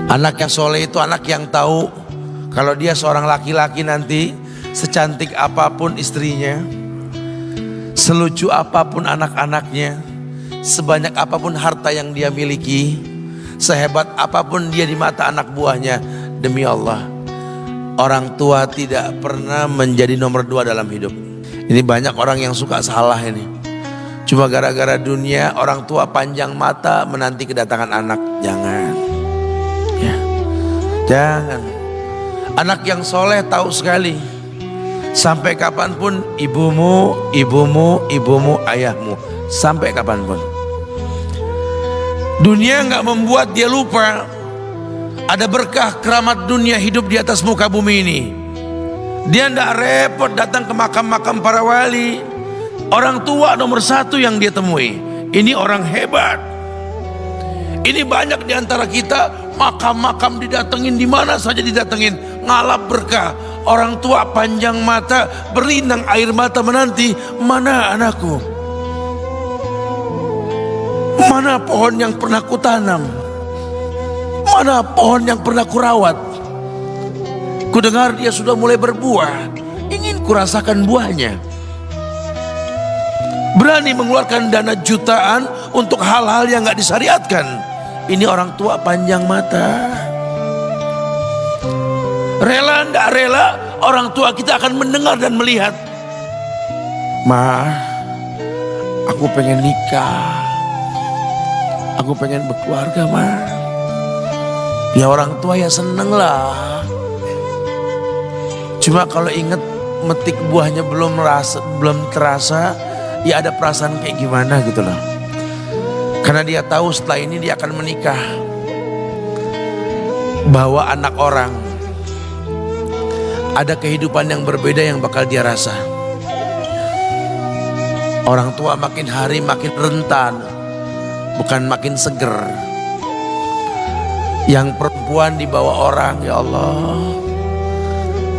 Anak yang soleh itu anak yang tahu kalau dia seorang laki-laki nanti, secantik apapun istrinya, selucu apapun anak-anaknya, sebanyak apapun harta yang dia miliki, sehebat apapun dia di mata anak buahnya, demi Allah, orang tua tidak pernah menjadi nomor 2 dalam hidup. Ini banyak orang yang suka salah ini. Cuma gara-gara dunia, orang tua panjang mata menanti kedatangan anak. Jangan, ya, jangan. Anak yang soleh tahu sekali, sampai kapanpun ibumu, ayahmu, sampai kapanpun. Dunia nggak membuat dia lupa ada berkah keramat dunia hidup di atas muka bumi ini. Dia nggak repot datang ke makam-makam para wali. Orang tua nomor 1 yang dia temui. Ini orang hebat. Ini banyak di antara kita makam-makam didatengin, di mana saja didatengin, ngalap berkah. Orang tua panjang mata, berlinang air mata menanti, mana anakku? Mana pohon yang pernah kutanam? Mana pohon yang pernah kurawat? Kudengar dia sudah mulai berbuah, ingin kurasakan buahnya. Berani mengeluarkan dana jutaan untuk hal-hal yang gak disyariatkan. Ini orang tua panjang mata. Rela ndak rela, orang tua kita akan mendengar dan melihat. Ma, aku pengen nikah, aku pengen berkeluarga, ma. Ya orang tua ya seneng lah. Cuma kalau inget metik buahnya belum terasa, ya ada perasaan kayak gimana gitu loh. Karena dia tahu setelah ini dia akan menikah, bahwa anak orang ada kehidupan yang berbeda yang bakal dia rasa. Orang tua makin hari makin rentan, bukan makin seger. Yang perempuan dibawa orang, ya Allah.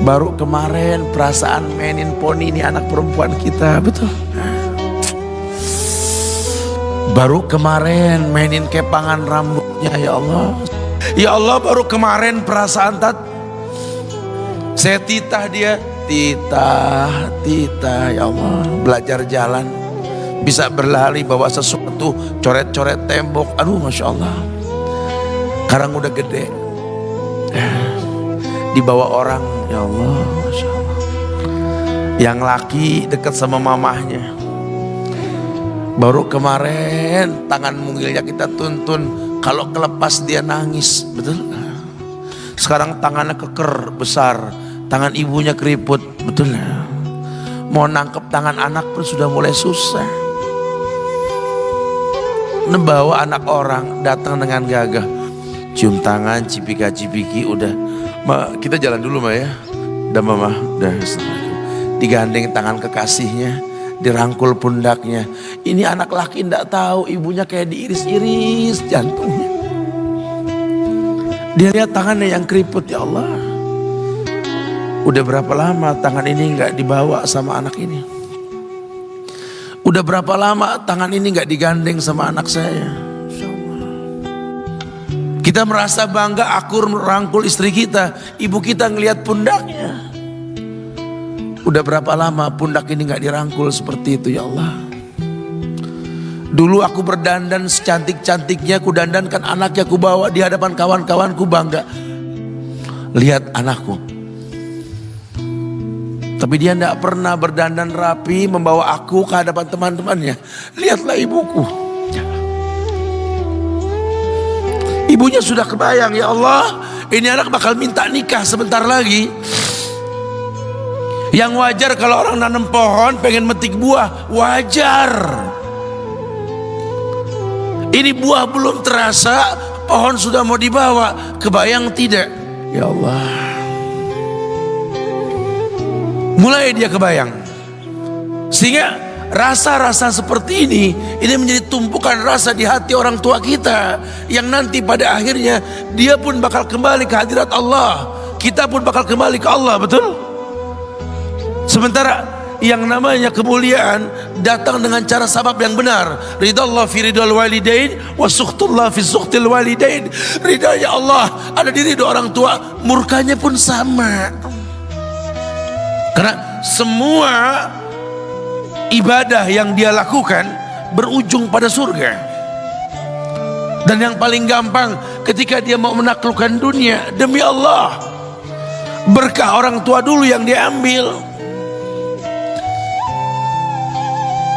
Baru kemarin perasaan mainin poni, ini anak perempuan kita, betul. Baru kemarin mainin kepangan rambutnya, ya Allah. Ya Allah, baru kemarin perasaan saya titah dia, titah, ya Allah. Belajar jalan, bisa berlari bawa sesuatu, coret-coret tembok, aduh Masya Allah. Sekarang udah gede, dibawa orang, ya Allah, Masya Allah. Yang laki dekat sama mamahnya. Baru kemarin tangan mungilnya kita tuntun, kalau kelepas dia nangis, betul. Sekarang tangannya keker besar, tangan ibunya keriput, betul. Mau nangkep tangan anak pun sudah mulai susah. Nebawa anak orang datang dengan gagah, cium tangan, cipika-cipiki, udah. Ma, kita jalan dulu ma ya. Udah mama, udah. Digandeng tangan kekasihnya, dirangkul pundaknya. Ini anak laki ndak tahu ibunya kayak diiris-iris jantungnya. Dia lihat tangannya yang keriput, ya Allah. Udah berapa lama tangan ini nggak dibawa sama anak ini? Udah berapa lama tangan ini nggak digandeng sama anak saya? Kita merasa bangga akur merangkul istri kita, ibu kita ngelihat pundaknya. Udah berapa lama pundak ini gak dirangkul seperti itu, ya Allah. Dulu aku berdandan secantik-cantiknya, ku dandankan anaknya, ku bawa di hadapan kawan-kawanku bangga. Lihat anakku. Tapi dia gak pernah berdandan rapi membawa aku ke hadapan teman-temannya. Lihatlah ibuku. Ibunya sudah kebayang, ya Allah, ini anak bakal minta nikah sebentar lagi. Yang wajar kalau orang nanam pohon pengen metik buah, wajar. Ini buah belum terasa, pohon sudah mau dibawa, kebayang tidak? Ya Allah. Mulai dia kebayang. Sehingga rasa-rasa seperti ini menjadi tumpukan rasa di hati orang tua kita, yang nanti pada akhirnya dia pun bakal kembali ke hadirat Allah, kita pun bakal kembali ke Allah, betul? Sementara yang namanya kemuliaan datang dengan cara sabab yang benar. Ridallah fi ridal walidain wa sukhtullah fi sukhtil walidain. Ridha Allah ada di ridho orang tua, murkanya pun sama. Karena semua ibadah yang dia lakukan berujung pada surga. Dan yang paling gampang ketika dia mau menaklukkan dunia, demi Allah, berkah orang tua dulu yang dia ambil.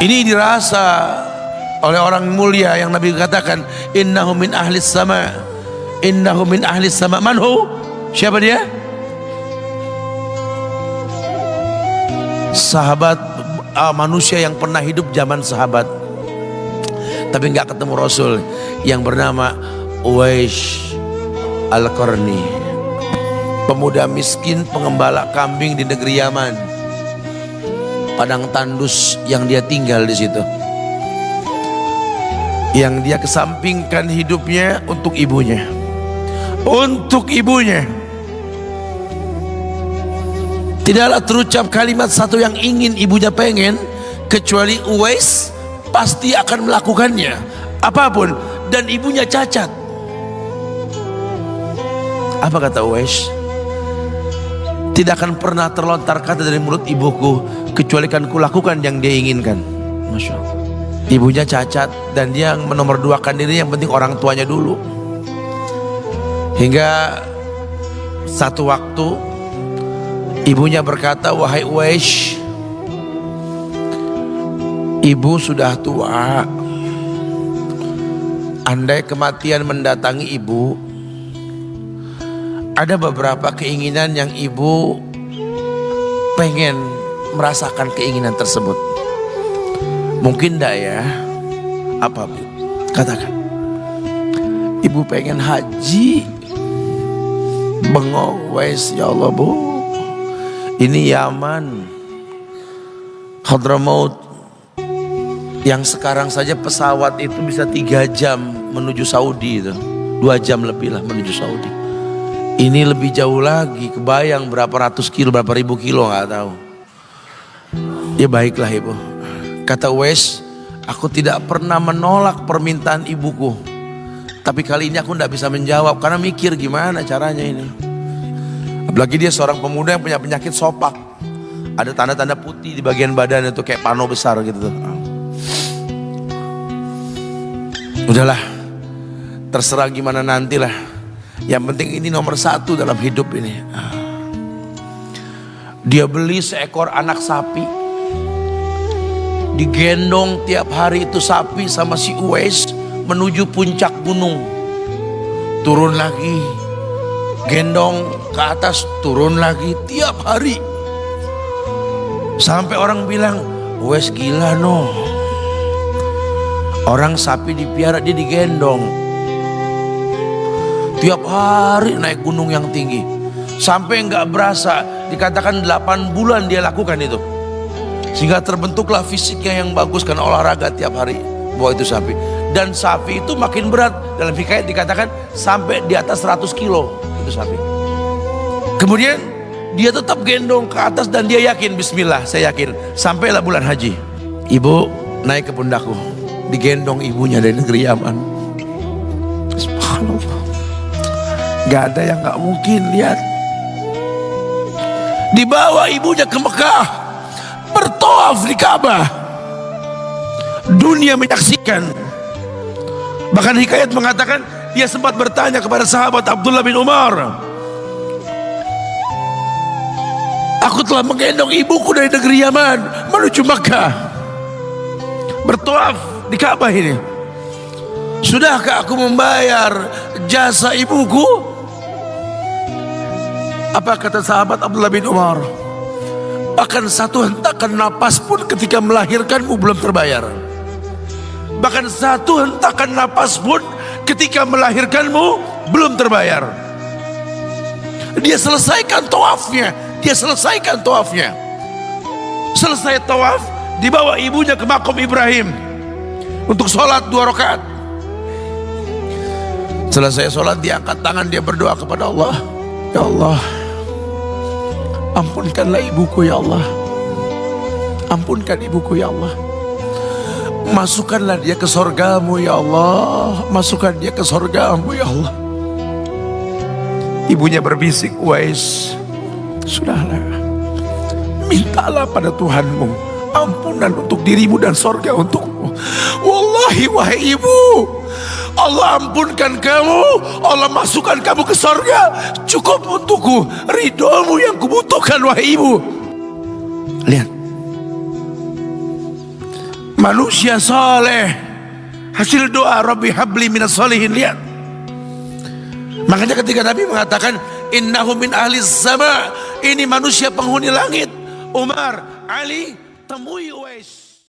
Ini dirasa oleh orang mulia yang Nabi katakan, innahu min ahlis sama, innahu min ahlis sama. Manhu? Siapa dia? Sahabat, manusia yang pernah hidup zaman sahabat tapi nggak ketemu Rasul, yang bernama Uwais Al-Qarni, pemuda miskin pengembala kambing di negeri Yaman. Padang tandus yang dia tinggal di situ, yang dia kesampingkan hidupnya untuk ibunya, untuk ibunya. Tidaklah terucap kalimat satu yang ingin ibunya pengen, kecuali Uwais pasti akan melakukannya apapun, dan ibunya cacat. Apa kata Uwais? Tidak akan pernah terlontar kata dari mulut ibuku kecuali kan kulakukan yang dia inginkan. Masya Allah. Ibunya cacat dan dia menomorduakan diri, yang penting orang tuanya dulu. Hingga satu waktu ibunya berkata, wahai Uwais, ibu sudah tua. Andai kematian mendatangi ibu, ada beberapa keinginan yang ibu pengen merasakan keinginan tersebut. Mungkin enggak ya? Apa Bu? Katakan. Ibu pengen haji. Bengong, Wais, ya Allah Bu, ini Yaman, Hadramaut, yang sekarang saja pesawat itu bisa 3 jam menuju Saudi itu, 2 jam lebih lah menuju Saudi. Ini lebih jauh lagi, kebayang berapa ratus kilo, berapa ribu kilo nggak tahu. Ya baiklah ibu, kata Uwais, aku tidak pernah menolak permintaan ibuku, tapi kali ini aku tidak bisa menjawab karena mikir gimana caranya ini. Apalagi dia seorang pemuda yang punya penyakit sopak, ada tanda-tanda putih di bagian badan itu kayak pano besar gitu tuh. Udahlah, terserah gimana nantilah. Yang penting ini nomor 1 dalam hidup ini. Dia beli seekor anak sapi, digendong tiap hari itu sapi sama si Uwais menuju puncak gunung. Turun lagi, gendong ke atas, turun lagi tiap hari. Sampai orang bilang, Uwais gila no. Orang sapi dipiara, dia digendong tiap hari naik gunung yang tinggi. Sampai nggak berasa, dikatakan 8 bulan dia lakukan itu. Sehingga terbentuklah fisiknya yang bagus karena olahraga tiap hari bawa itu sapi. Dan sapi itu makin berat, dalam hikayat dikatakan sampai di atas 100 kilo itu sapi. Kemudian dia tetap gendong ke atas dan dia yakin, bismillah saya yakin. Sampailah bulan haji, ibu naik ke pundakku, digendong ibunya dari negeri Yaman. Subhanallah, gak ada yang gak mungkin. Lihat, dibawa ibunya ke Mekah, bertawaf di Ka'bah, dunia menyaksikan. Bahkan hikayat mengatakan dia sempat bertanya kepada sahabat Abdullah bin Umar, aku telah menggendong ibuku dari negeri Yaman menuju Mekah, bertawaf di Ka'bah ini. Sudahkah aku membayar jasa ibuku? Apa kata sahabat Abdullah bin Umar? Bahkan satu hentakan napas pun ketika melahirkanmu belum terbayar. Bahkan satu hentakan napas pun ketika melahirkanmu belum terbayar. Dia selesaikan tawafnya. Dia selesaikan tawafnya. Selesai tawaf, dibawa ibunya ke makam Ibrahim untuk sholat 2 rakaat. Selesai sholat, dia angkat tangan, dia berdoa kepada Allah, ya Allah, ampunkanlah ibuku ya Allah. Ampunkan ibuku ya Allah. Masukkanlah dia ke sorgamu ya Allah. Masukkan dia ke sorgamu ya Allah. Ibunya berbisik, Uwais, sudahlah, mintalah pada Tuhanmu ampunan untuk dirimu dan sorga untukmu. Wallahi wahai ibu, Allah ampunkan kamu, Allah masukkan kamu ke sorga, cukup untukku, ridhomu yang kubutuhkan wahai ibu. Lihat, manusia saleh, hasil doa Rabbi habli minas solihin. Lihat, makanya ketika Nabi mengatakan innahu min ahli sama, ini manusia penghuni langit, Umar, Ali, temui Uwais.